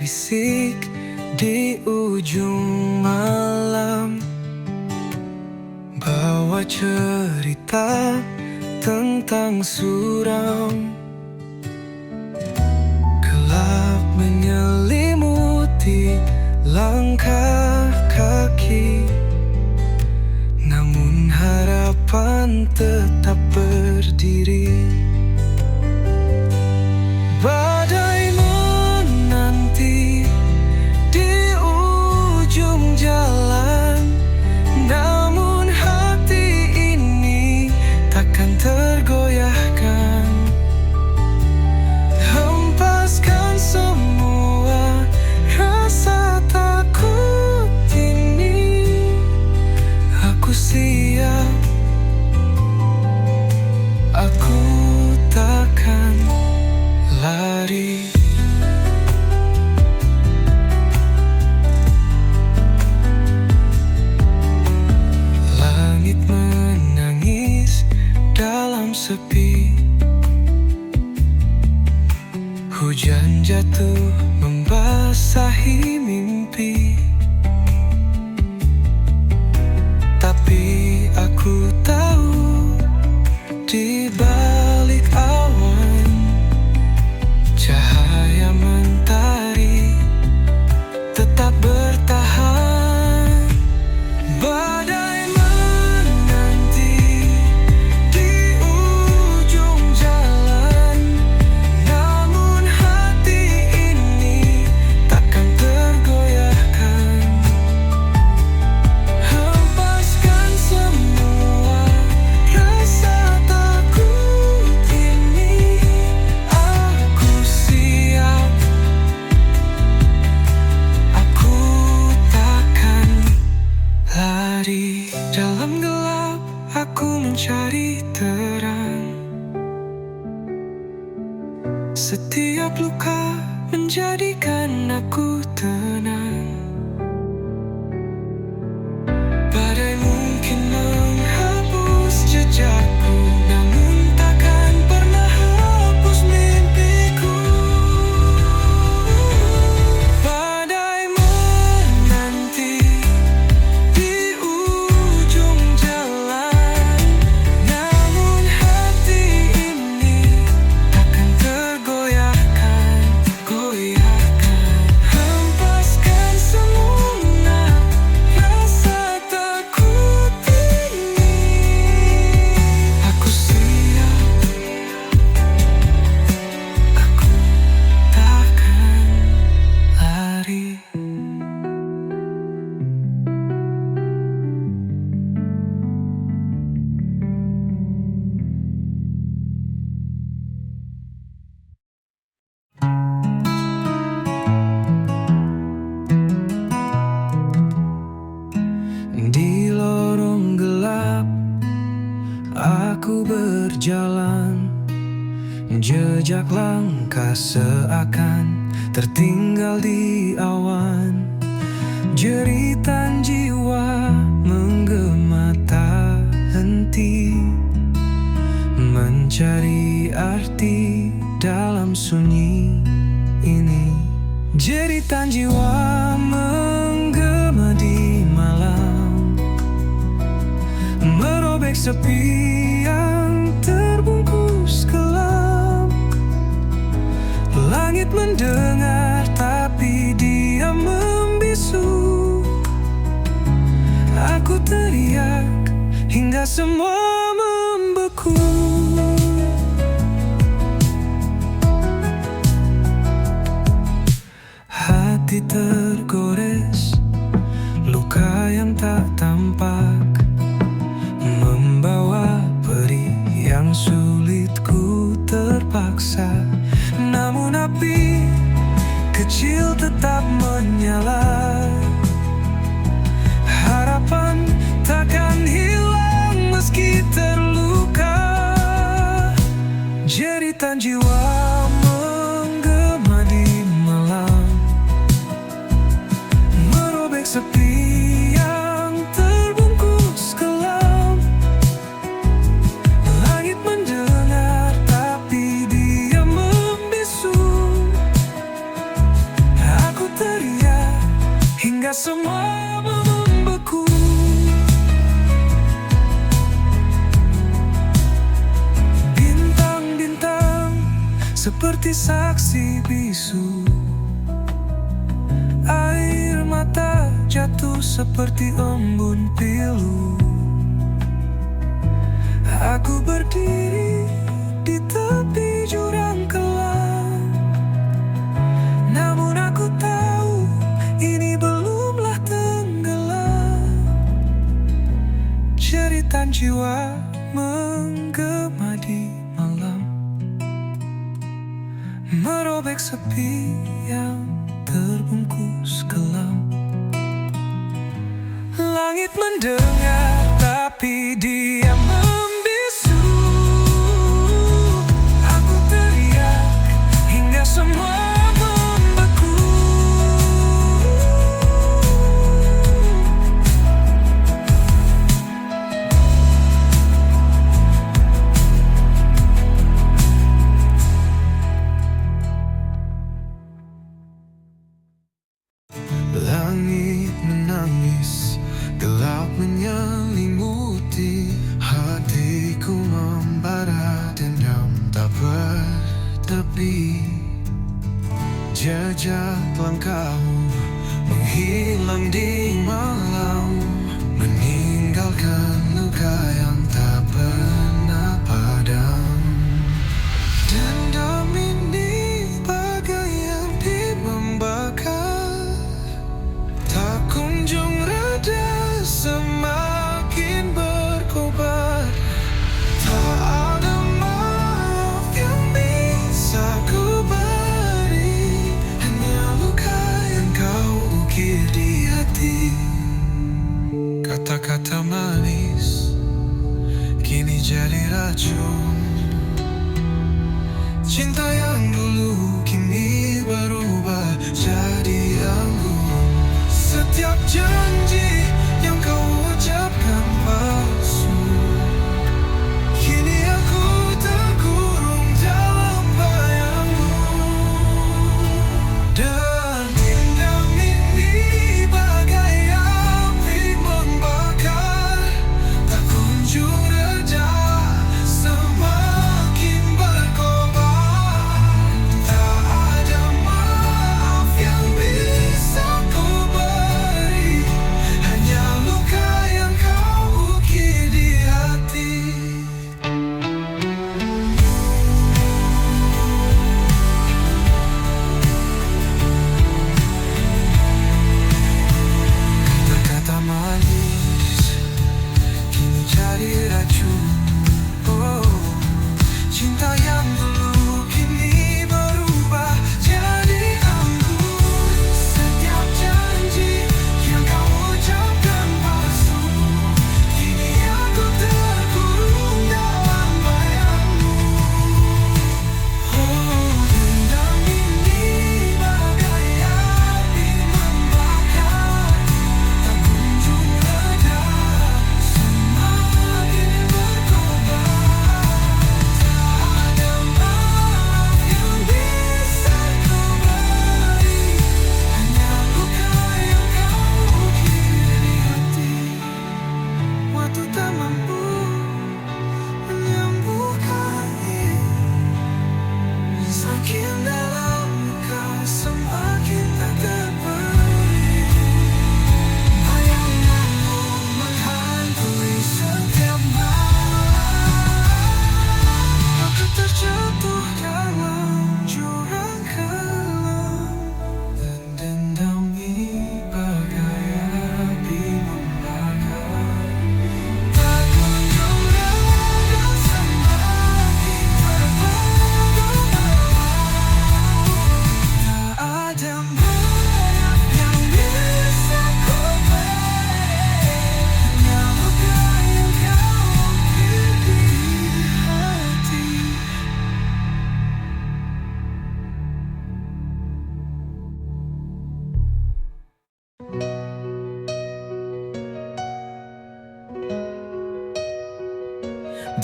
berbisik di ujung malam, bawa cerita tentang suram. Gelap menyelimuti langkah kaki, namun harapan tetap berdiri. Badai menanti di ujung jalan, namun hati ini takkan tergoyahkan. Hempaskan semua rasa takut ini, aku siap, aku takkan lari. Langit menangis dalam sepi, hujan jatuh membasahi mimpi. Tapi aku tahu di balik awan cahaya mentari tetap bertahan. Badai menanti di ujung jalan, namun hati ini takkan tergoyahkan. Hempaskan semua rasa takut ini, aku siap, aku takkan lari. Dalam gelap aku mencari terang, setiap luka menjadikan aku tenang. Badai mungkin menghapus jejakku, namun takkan pernah hapus mimpiku. Badai menanti di ujung jalan, namun hati ini takkan tergoyahkan. Hempaskan semua rasa takut ini, aku siap, aku takkan lari. Di lorong gelap aku berjalan, jejak langkah seakan tertinggal di awan. Jeritan jiwa menggema tak henti, mencari arti dalam sunyi ini. Jeritan jiwa menggema di malam, merobek sepi yang terbungkus gelap. Langit mendengar tapi dia membisu. Aku teriak hingga semua membeku. Hati tergores, luka yang tak tampak, membawa perih yang sulit ku terpaksa. Namun api kecil tetap menyala, harapan takkan hilang meski terluka. Jeritan jiwa menggema di malam, merobek sepi yang terbungkus gelap. Langit mendengar tapi dia membisu. Aku semua membeku. Bintang-bintang seperti saksi bisu, air mata jatuh seperti embun pilu. Aku berdiri di tepi jurang kelam, namun aku tahu ini belumlah tenggelam. Jeritan jiwa menggema di malam, merobek sepi yang terbungkus kelam. Langit mendengar tapi dia membisu. Aku teriak hingga semua membeku. Langit menangis, gelap menyelimuti hatiku, membara dendam tak bertepi. Jejak langkahmu menghilang di malam, meninggalkan luka yang tak pernah padam. Dendam ini bagai api membakar, tak kunjung reda, semakin berkobar. Tak ada maaf yang bisa ku beri, hanya luka yang kau ukir di hati. Kata-kata manis kini jadi racun. Cinta yang dulu kini berubah jadi anggun. Setiap janji yang kau ucapkan palsu, kini aku terkurung dalam bayangmu. Dan dendam ini bagai api membakar, tak kunjung reda, semakin berkobar. Tak ada maaf yang bisa ku beri, hanya luka yang kau ukir di hati. Kata-kata manis kini jadi racun. Oh, cinta yang dulu kini berubah jadi anggun. Setiap janji yang kau ucapkan palsu, kini aku terkurung dalam bayangmu. Oh, dendam ini bagai api membakar, tak kunjung reda, semakin berkobar. Tak ada maaf yang bisa ku beri, hanya luka yang kau ukir di hati. Waktu tak mampu menyembuhkannya, semakin dalam luka, semakin tak terberi. Bayanganmu menghantui setiap malam. Aku terjatuh dalam jurang kelam, dan dendam ini bagai api membakar. Tak kunjung reda, semakin berkobar. Tak ada maaf yang bisa ku beri, hanya luka yang kau ukir di hati.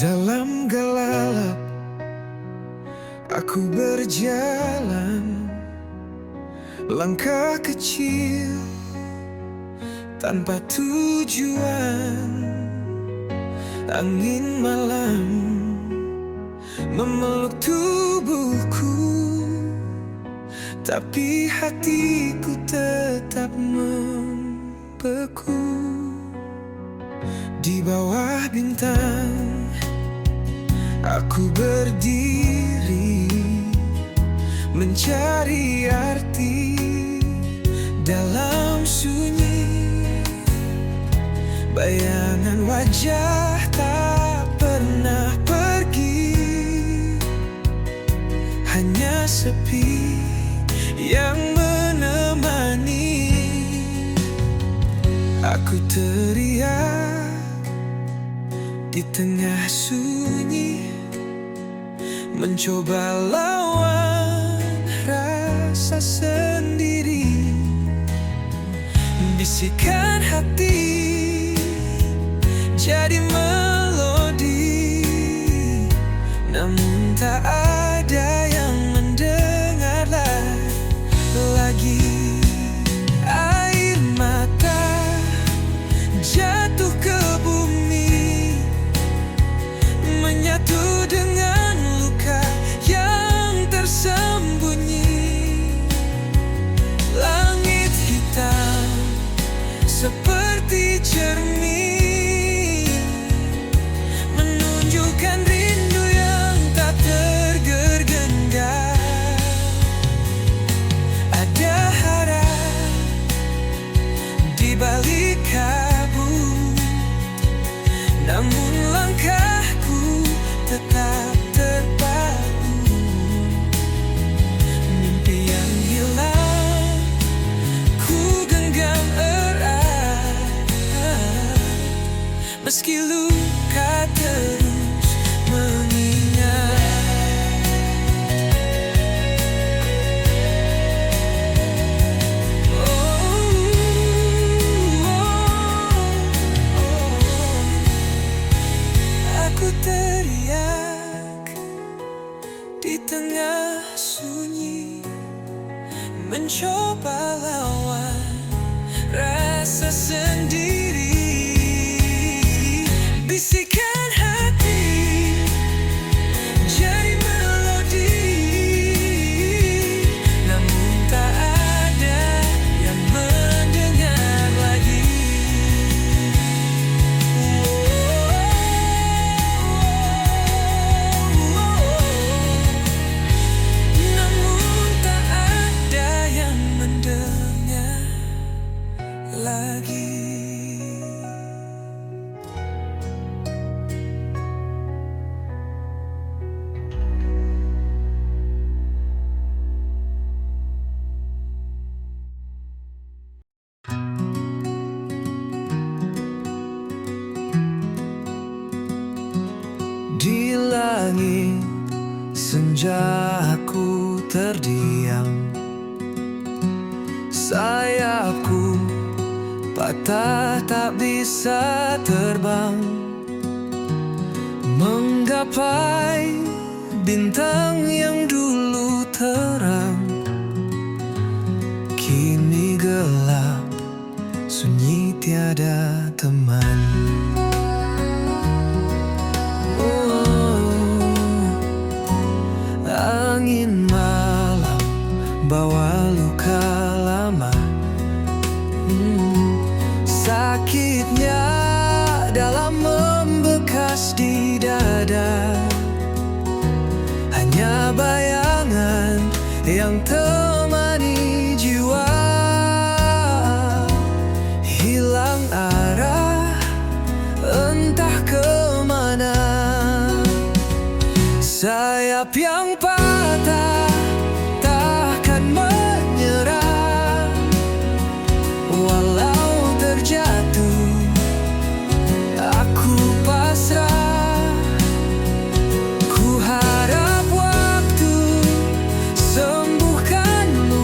Dalam gelap aku berjalan, langkah kecil tanpa tujuan. Angin malam memeluk tubuhku, tapi hatiku tetap membeku. Di bawah bintang aku berdiri, mencari arti dalam sunyi. Bayangan wajah tak pernah pergi, hanya sepi yang menemani. Aku teriak di tengah sunyi, mencoba lawan rasa sendiri. Bisikan hati jadi melodi, namun tak ada yang mendengar lagi. Air mata jatuh ke bumi, menyatu dengan luka yang tersembunyi. Langit hitam seperti cermin, menunjukkan rindu yang tak tergenggam. Ada harap di balik kabut, namun langkahku tetap terpaku. Mimpi yang hilang ku genggam erat, meski luka terus mengingat. Aku teriak di tengah sunyi, mencoba lawan rasa sendiri. Bisikan hati jadi melodi, namun tak ada yang mendengar lagi. Namun tak ada yang mendengar lagi. Di langit senja aku terdiam, sayapku patah tak bisa terbang, menggapai bintang yang dulu terang. Kini gelap, sunyi tiada teman. Angin malam bawa luka lama, sakitnya dalam membekas di dada. Hanya bayangan yang temani jiwa, hilang arah entah kemana. Sayap yang patah takkan menyerah, walau terjatuh aku pasrah. Ku harap waktu sembuhkan luka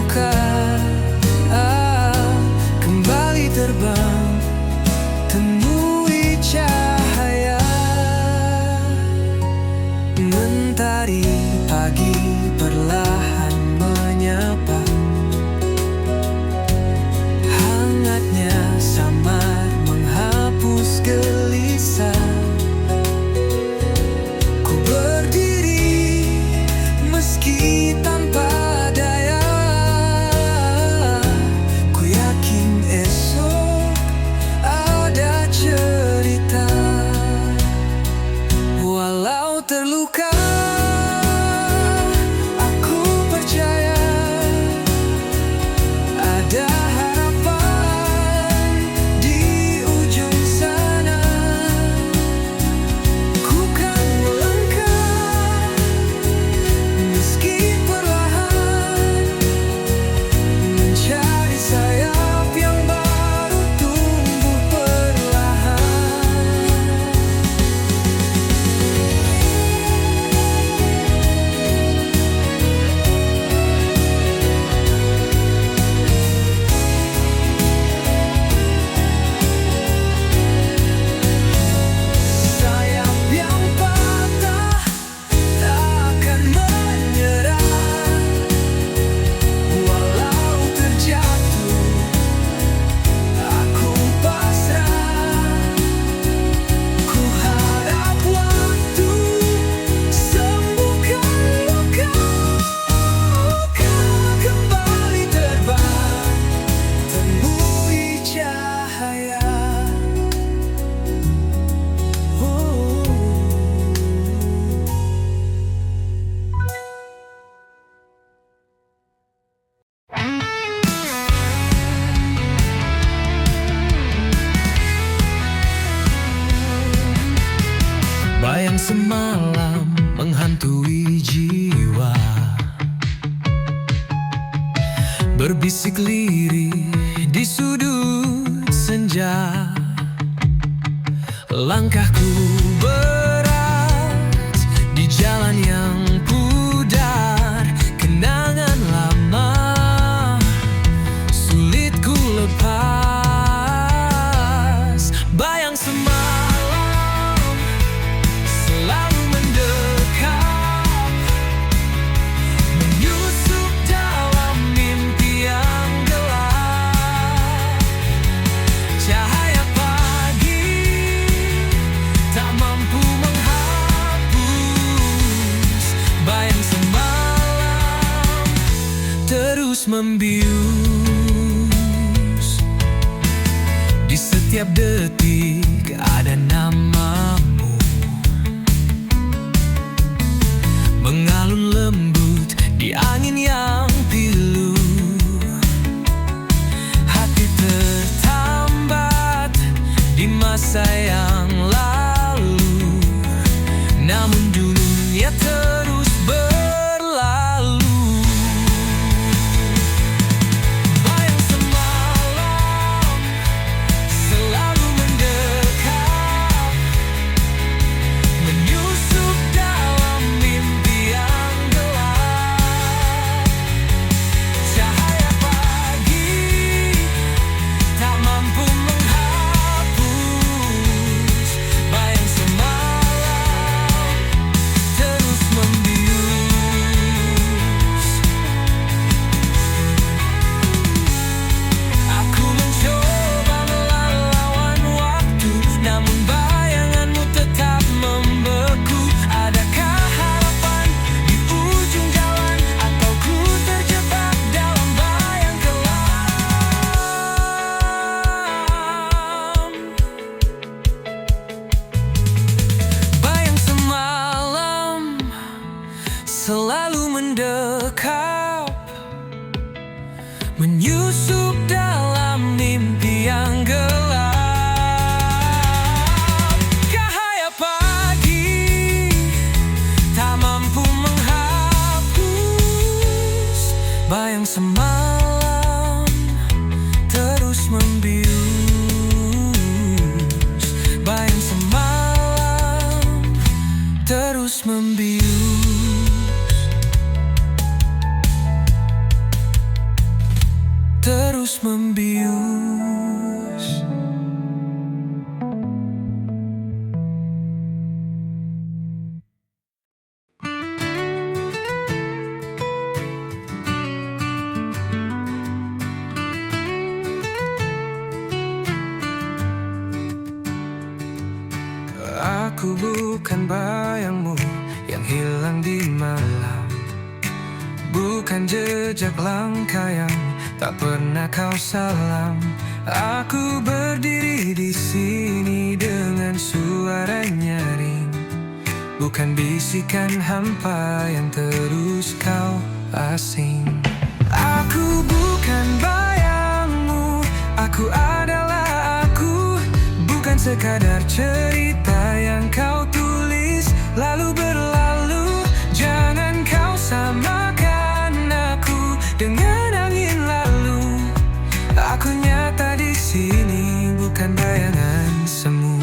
berbisik lirih di sudut senja. Langkahku berat di jalan yang pudar, kenangan lama sulit ku lepas. Bayang semalam selalu mendekat, menyusup dalam mimpi yang gelap. Cahaya pagi tak mampu menghapus bayang semalam terus membius. Di setiap detik ada namamu mengalun lembut di angin yang pilu. Hati tertambat di masa yang lalu, namun dunia terus berlalu. Bayang semalam selalu mendekat, menyusup dalam mimpi yang gelap. Cahaya pagi tak mampu menghapus bayang semalam terus membius. Aku mencoba melawan waktu, namun bayanganmu tetap membeku. Adakah harapan di ujung jalan, atau ku terjebak dalam bayang kelam? Bayang semalam selalu mendekap, menyusup dalam mimpi yang gelap. Cahaya pagi tak mampu menghapus bayang semalam terus membius. Bayang semalam terus membius. Terus membius. Aku bukan bayangmu yang hilang di malam, bukan jejak langkah yang tak pernah kau salam. Aku berdiri di sini dengan suara nyaring, bukan bisikan hampa yang terus kau asing. Aku bukan bayangmu, aku adalah aku, bukan sekadar cerita yang kau tulis lalu berlalu. Jangan kau samakan aku dengan angin lalu. Aku nyata di sini, bukan bayangan semu.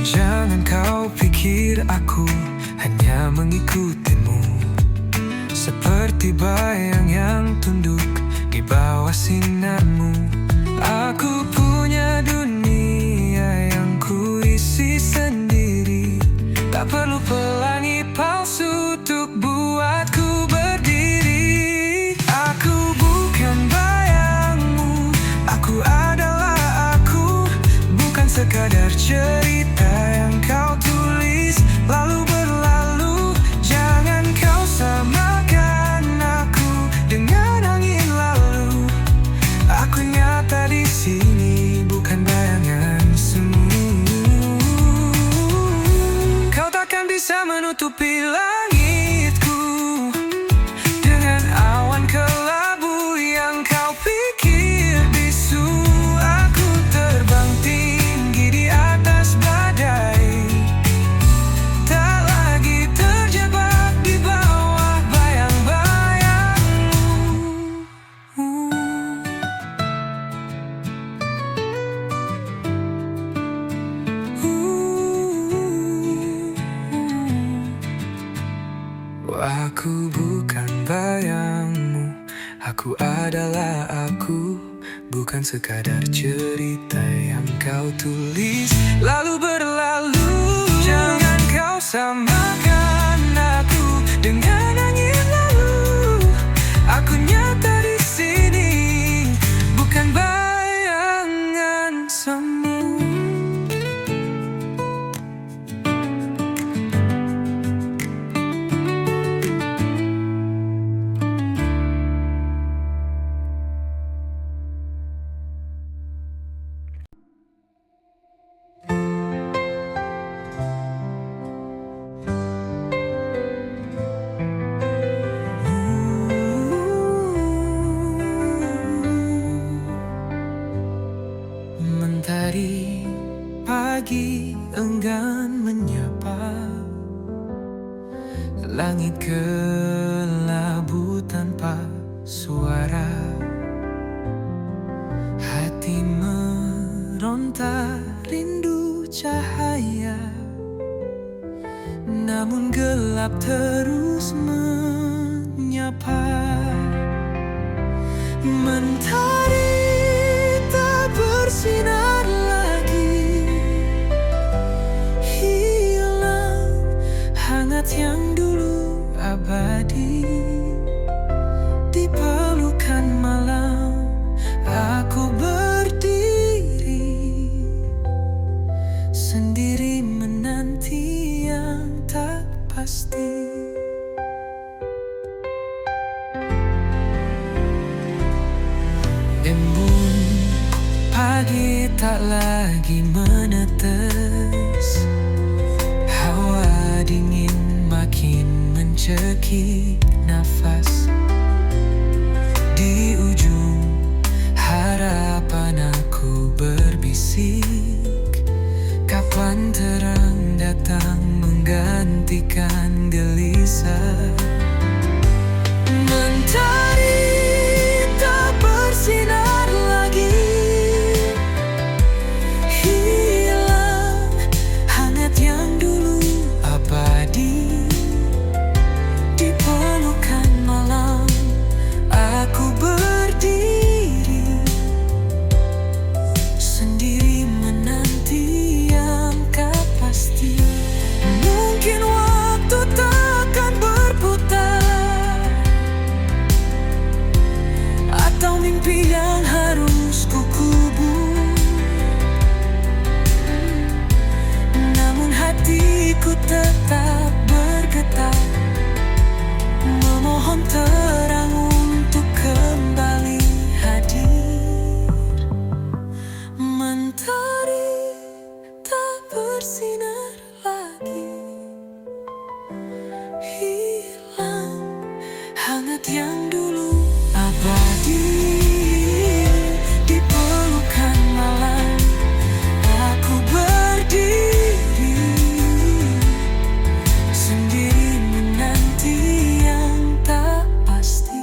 Jangan kau pikir aku hanya mengikutimu, seperti bayang yang tunduk di bawah sinarmu. Aku punya dunia yang ku isi sendiri, tak perlu pelangi palsu untuk buatku berdiri. Aku bukan bayangmu, aku adalah aku, bukan sekadar cerita yang kau tulis lalu berlalu. Jangan kau samakan aku dengan angin lalu. Aku nyata di sini, bukan bayangan semu. Kau takkan bisa menutupi langitku dengan awan kelabu yang kau pikir bisu. Aku terbang tinggi di atas batu. Aku adalah aku, bukan sekadar cerita yang kau tulis lalu berlalu. Jangan kau samakan aku dengan angin lalu. Aku nyata di sini, bukan bayangan semu. Mentari pagi enggan menyapa, langit kelabu tanpa suara. Hati meronta rindu cahaya, namun gelap terus menyapa. Mentari tak bersinar lagi, hilang hangat yang dulu abadi. Di pelukan malam aku berdiri, sendiri menanti yang tak pasti. Embun pagi tak lagi menetes, hawa dingin makin mencekik nafas. Di ujung harapan aku berbisik, kapan terang datang menggantikan gelisah. Mentari tak bersinar lagi, hilang hangat yang dulu abadi. Di pelukan malam aku berdiri, sendiri menanti yang tak pasti. Mungkin waktu takkan berputar, atau mimpi yang harus kukubur. Namun hatiku tetap bergetar, memohon terang untuk kembali hadir. Mentari tak bersinar lagi, hilang hangat yang dulu abadi. Di pelukan malam aku berdiri, sendiri menanti yang tak pasti.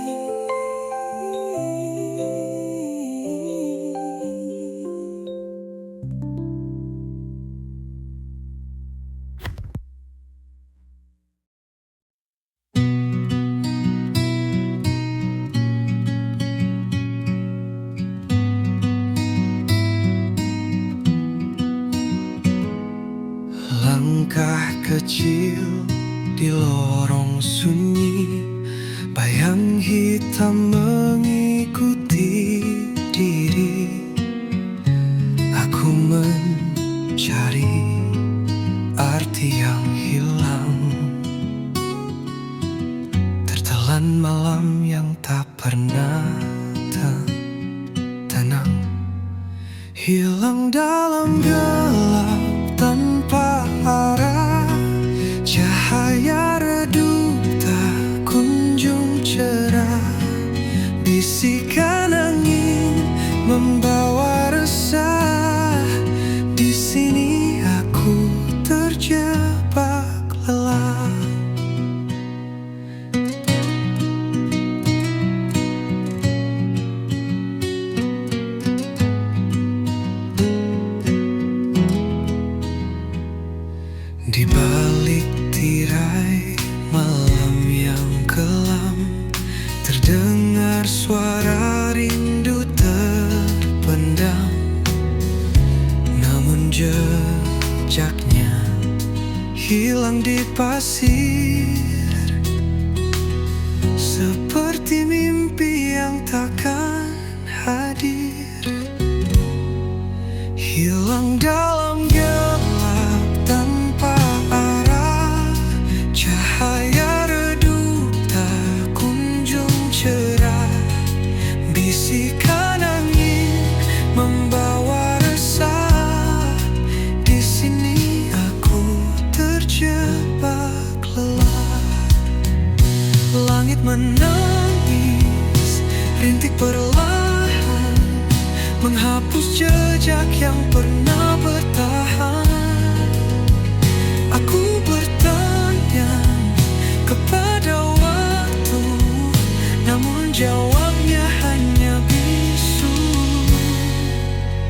Langkah kecil di lorong sunyi, bayang hitam mengikuti diri. Aku mencari arti yang hilang, tertelan malam yang tak pernah tenang. Hilang dalam gelap tanpa arah, cahaya redup tak kunjung cerah. Bisikan angin membawa resah, di sini aku terjebak lelah. dengar suara rindu terpendam, namun jejaknya hilang di pasir, seperti mimpi yang takkan hadir. Hilang dalam gelap tanpa arah, cahaya redup tak kunjung cerah. Bisikan angin membawa resah, di sini aku terjebak lelah. Langit menangis, rintik perlahan menghapus jejak yang pernah bertahan. Aku bertanya kepada waktu, namun jawabnya hanya bisu.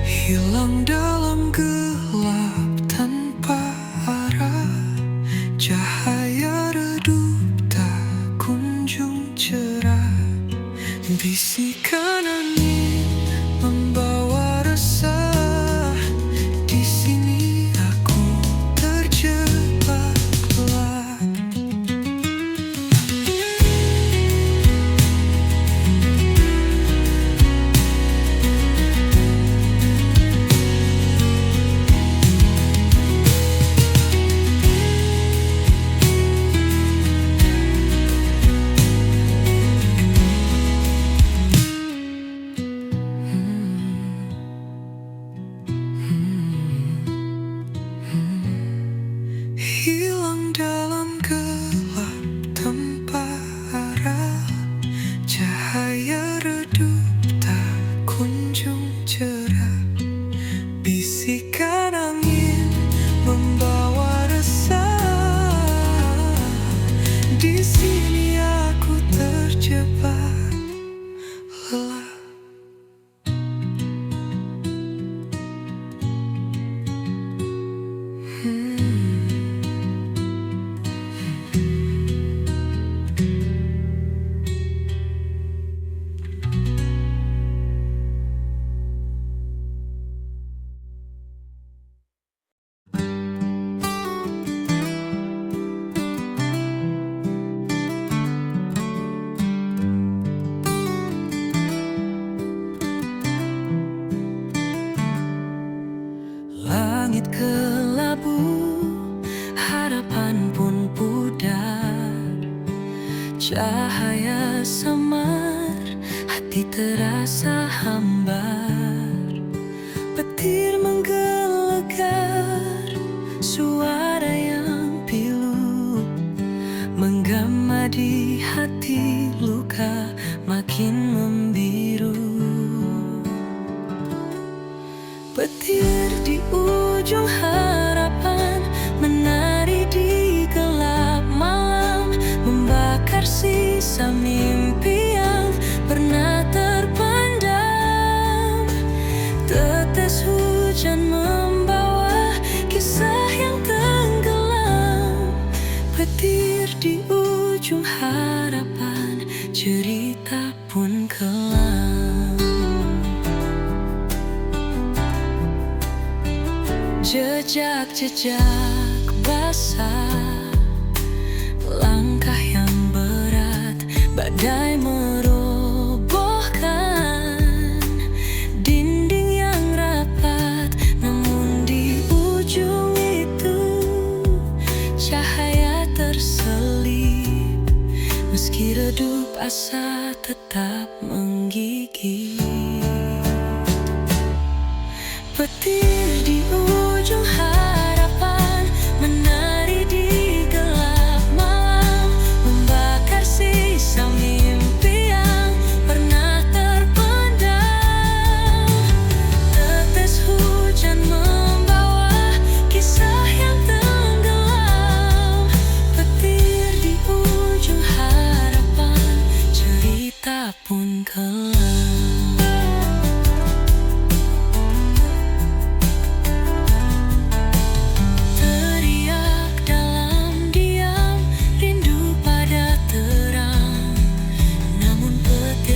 Hilang dalam gelap tanpa arah, cahaya redup tak kunjung cerah. Bisikan angin membawa resah, di sini aku terjebak lelah. Hilang dalam gelap tanpa arah, cahaya redup tak kunjung cerah. Bisikan angin membawa resah, di sini aku terjebak lelah. Langit kelabu, harapan pun pudar. Cahaya samar, hati terasa hambar. Petir menggelegar, suara yang pilu menggema di hati, luka makin membiru. Petir di ujung harapan menari di gelap malam, membakar sisa mimpi yang pernah terpendam. Tetes hujan membawa kisah yang tenggelam. Petir di ujung harapan, cerita pun kelam. Jejak-jejak basah, langkah yang berat, badai merobohkan dinding yang rapat. Namun di ujung itu cahaya terselip, meski redup asa tetap menggigit. Petir di ujung harapan menari di gelap malam, membakar sisa mimpi yang pernah terpendam. Tetes hujan membawa kisah yang tenggelam. Petir di ujung harapan, cerita pun kelam. Terang, namun petir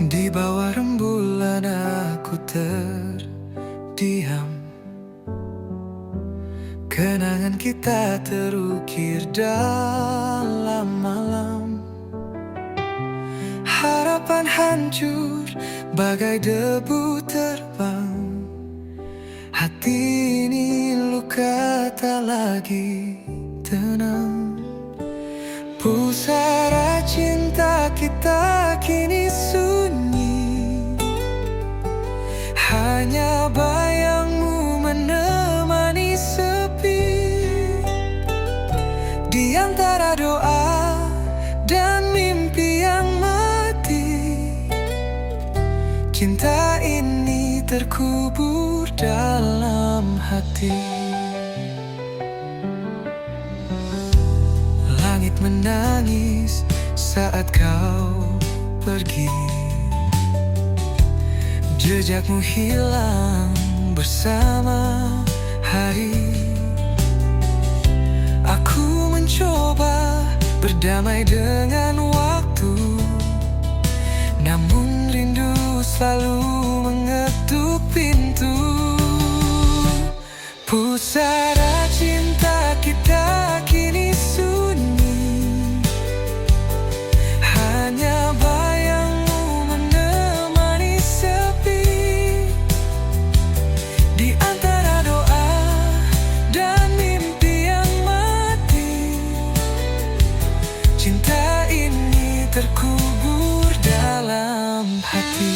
Di bawah rembulan aku terdiam. Kenangan kita terukir dalam malam. Harapan hancur bagai debu terbang. Hati ini luka tak lagi tenang. Pusara cinta kita kini sunyi. Hanya bayangmu menemani sepi. Di antara doa dan mimpi yang mati, cinta ini terkubur dalam hati. Langit menangis saat kau pergi. Jejakmu hilang bersama hari. Aku mencoba berdamai dengan waktu, namun rindu selalu mengetuk pintu. Pusara cinta kita kini sunyi. Hanya bayangmu menemani sepi. Di antara doa dan mimpi yang mati, cinta ini terkubur dalam hati.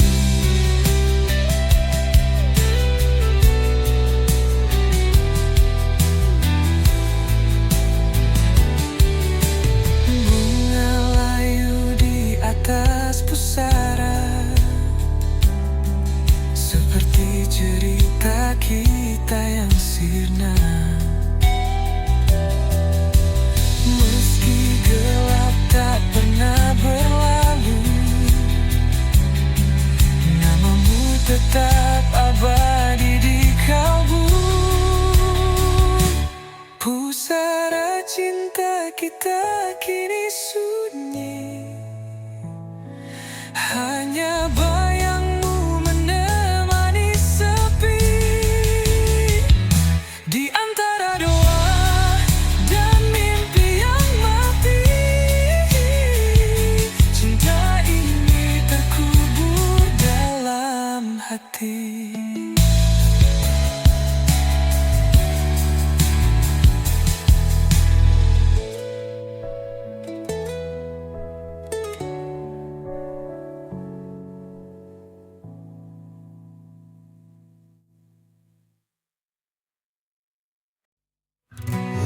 Bunga layu di atas pusara, seperti cerita kita yang sirna. Meski gelap tak pernah berlalu, namamu tetap abadi di kalbu. Pusara cinta kita kini sunyi. Hanya bayangmu menemani sepi. Di antara doa dan mimpi yang mati, cinta ini terkubur dalam hati.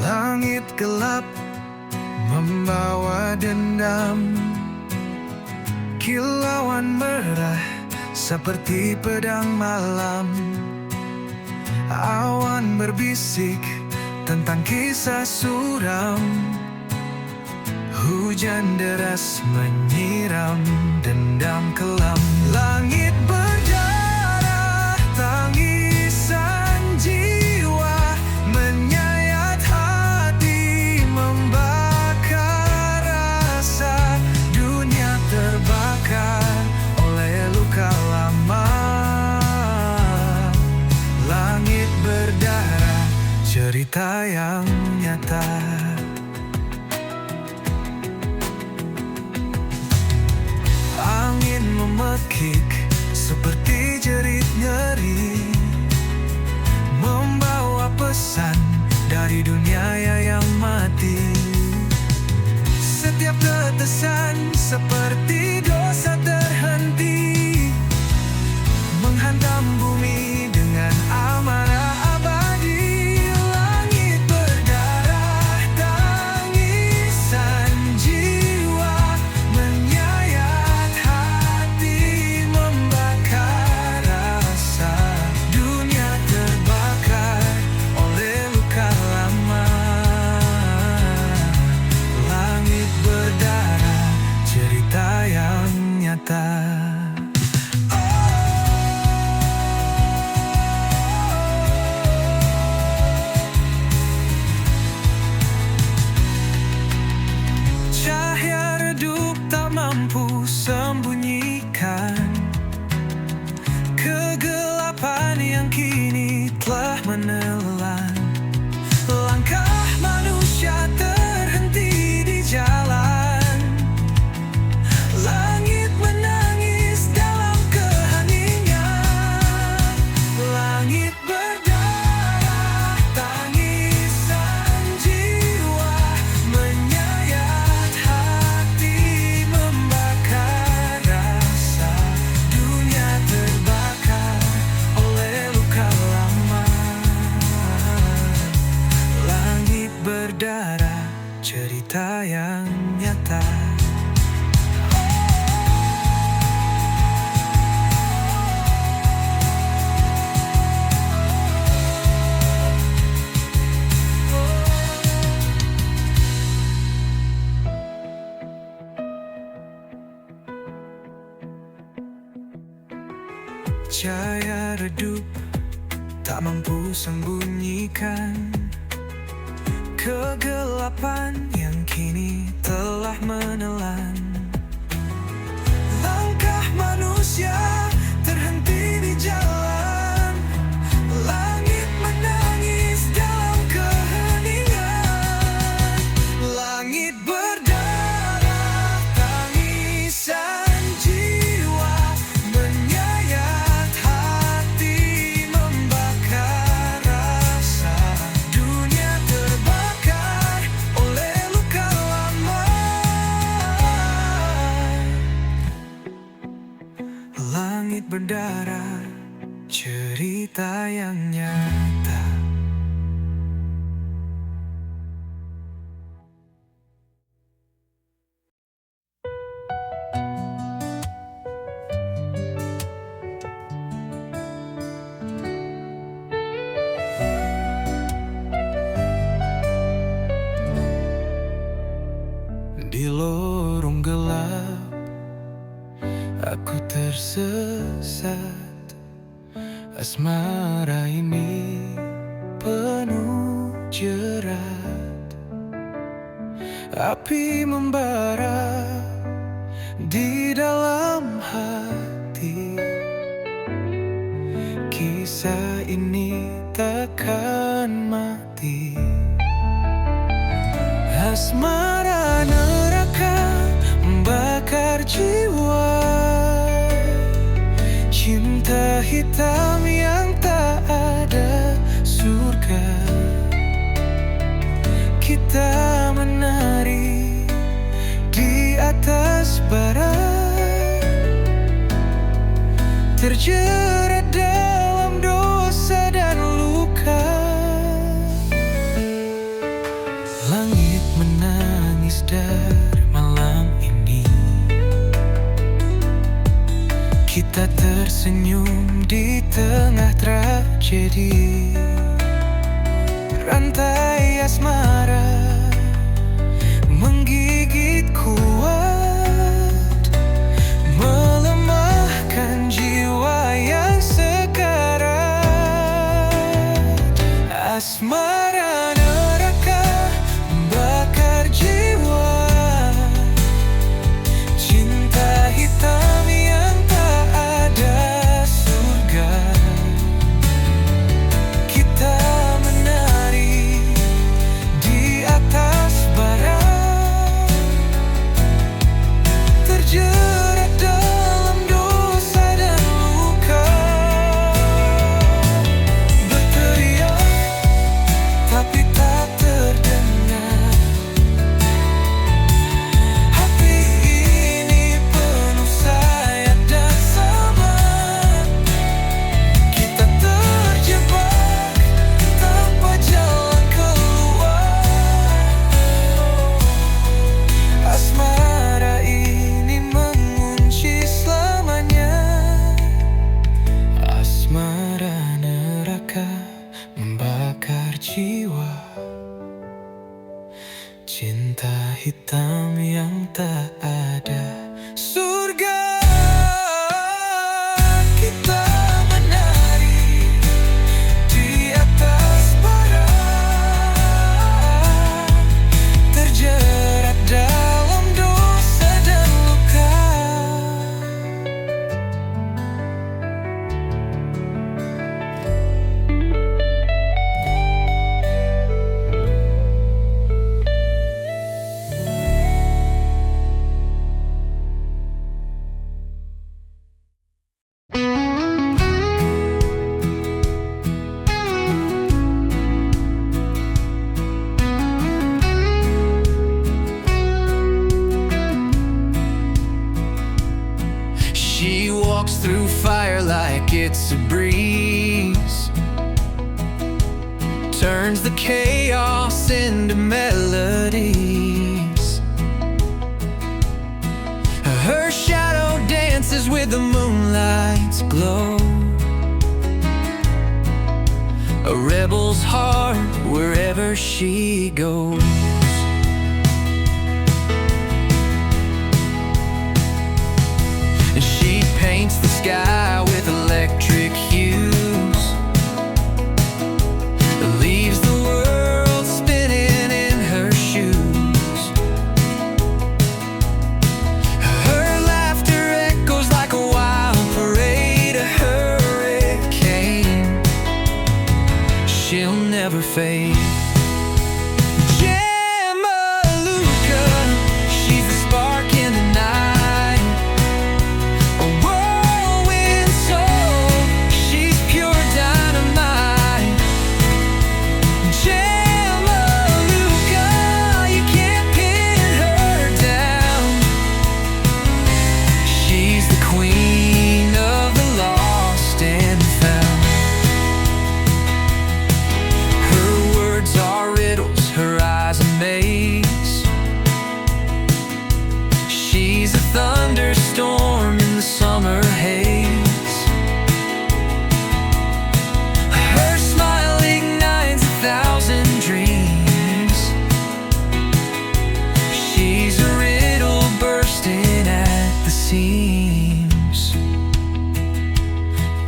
Langit gelap membawa dendam. Kilauan merah seperti pedang malam. Awan berbisik tentang kisah suram. Hujan deras menyiram dendam kelam. Langit berdarah, tangisan jiwa menyayat hati, membakar rasa. Dunia terbakar oleh luka lama. Langit berdarah, cerita yang nyata. Angin memekik seperti jerit nyeri, membawa pesan dari dunia yang mati. Setiap tetesan seperti dosa terhenti, menghantam bumi dengan amarah abadi. Langit berdarah, tangisan jiwa menyayat hati, membakar rasa. Dunia terbakar oleh luka lama. Langit berdarah, cerita yang nyata. Cahaya redup tak mampu sembunyikan cahaya redup tak mampu sembunyikan kegelapan yang kini telah menelan. Langkah manusia terhenti di jalan, langit menangis dalam keheningan. Langit berdarah tangisan jiwa, menyayat hati, membakar rasa. Dunia terbakar oleh luka lama. Langit berdarah, cerita yang nyata. Di lorong gelap aku tersesat. Asmara ini penuh jerat. Api membara di dalam hati. Kisah ini takkan mati. Asmara neraka membakar jiwa. Cinta hitam yang tak ada surga. Kita menari di atas bara, terjerat dalam dosa dan luka. Langit menangis dari malam ini. Kita tersenyum di tengah tragedi. Rantai asmara menggigit kuat, melemahkan jiwa yang sekarat. Asmara neraka membakar jiwa. Cinta hitam yang tak ada surga. Kita menari di atas bara, terjerat dalam dosa dan luka. Berteriak tapi tak terdengar. Hati ini penuh sayat dan sabar. Kita terjebak tanpa jalan keluar. Asmara ini mengunci selamanya. Asmara neraka membakar jiwa. Cinta hitam yang tak ada surga. Kita menari di atas bara, terjerat dalam dosa dan luka. She walks through fire like it's a breeze, turns the chaos into melodies. Her shadow dances with the moonlight's glow. A rebel's heart wherever she goes. And she paints the sky with electric queen of the lost and found. Her words are riddles, her eyes a maze. She's a thunderstorm in the summer haze. Her smile ignites 1,000 dreams. She's a riddle bursting at the seams.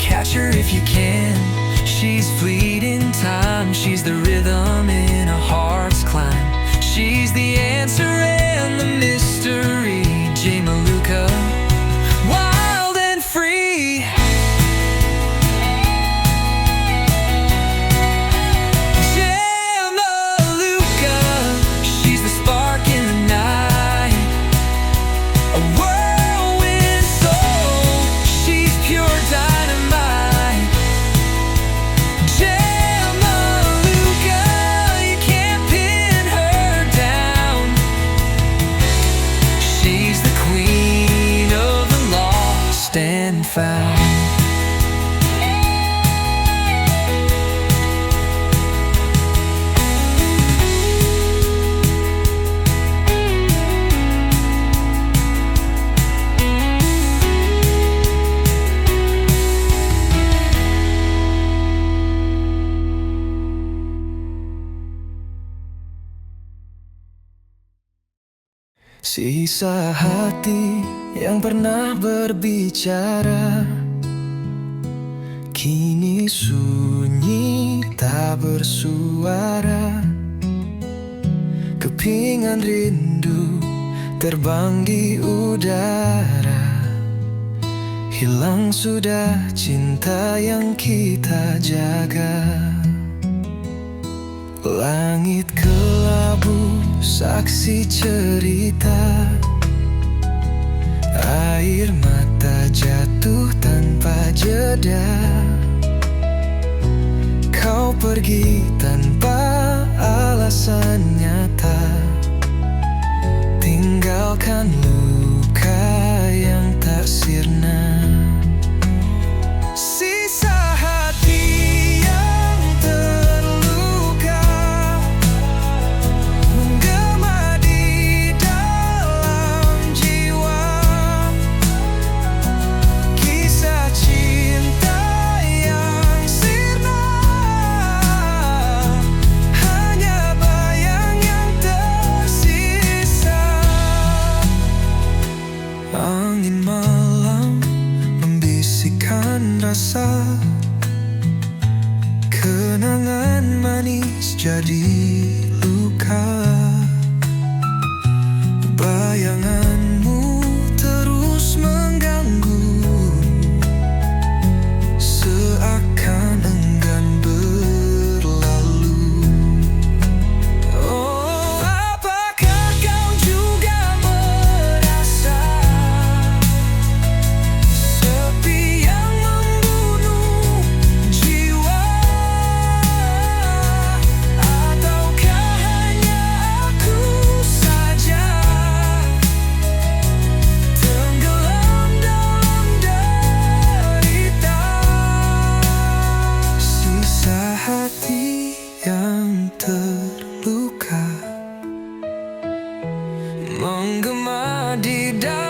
Catch her if you can, she's fleeting time. She's the rhythm in a heart's climb. She's the answer and the mystery. J. Maluka, wild and free. J. Maluka, she's the spark in the night, a whirlwind soul. She's pure dynamite. J. Maluka, you can't pin her down. She's the queen of the lost and found. Sisa hati yang pernah berbicara kini sunyi tak bersuara. Kepingan rindu terbang di udara. Hilang sudah cinta yang kita jaga. Langit kelabu saksi cerita. Air mata jatuh tanpa jeda. Kau pergi tanpa alasan nyata. Tinggalkan luka yang tak sirna. Sisa hati yang terluka menggema di dalam jiwa. Kisah cinta yang sirna hanya bayang yang tersisa. Angin malam membisikkan rasa. Kenangan manis jadi luka. Bayanganmu terus mengganggu, seakan enggan berlalu. Oh, apakah kau juga merasa sepi yang membunuh jiwa? Ataukah hanya aku saja tenggelam dalam derita? Sisa hati yang terluka menggema di dalam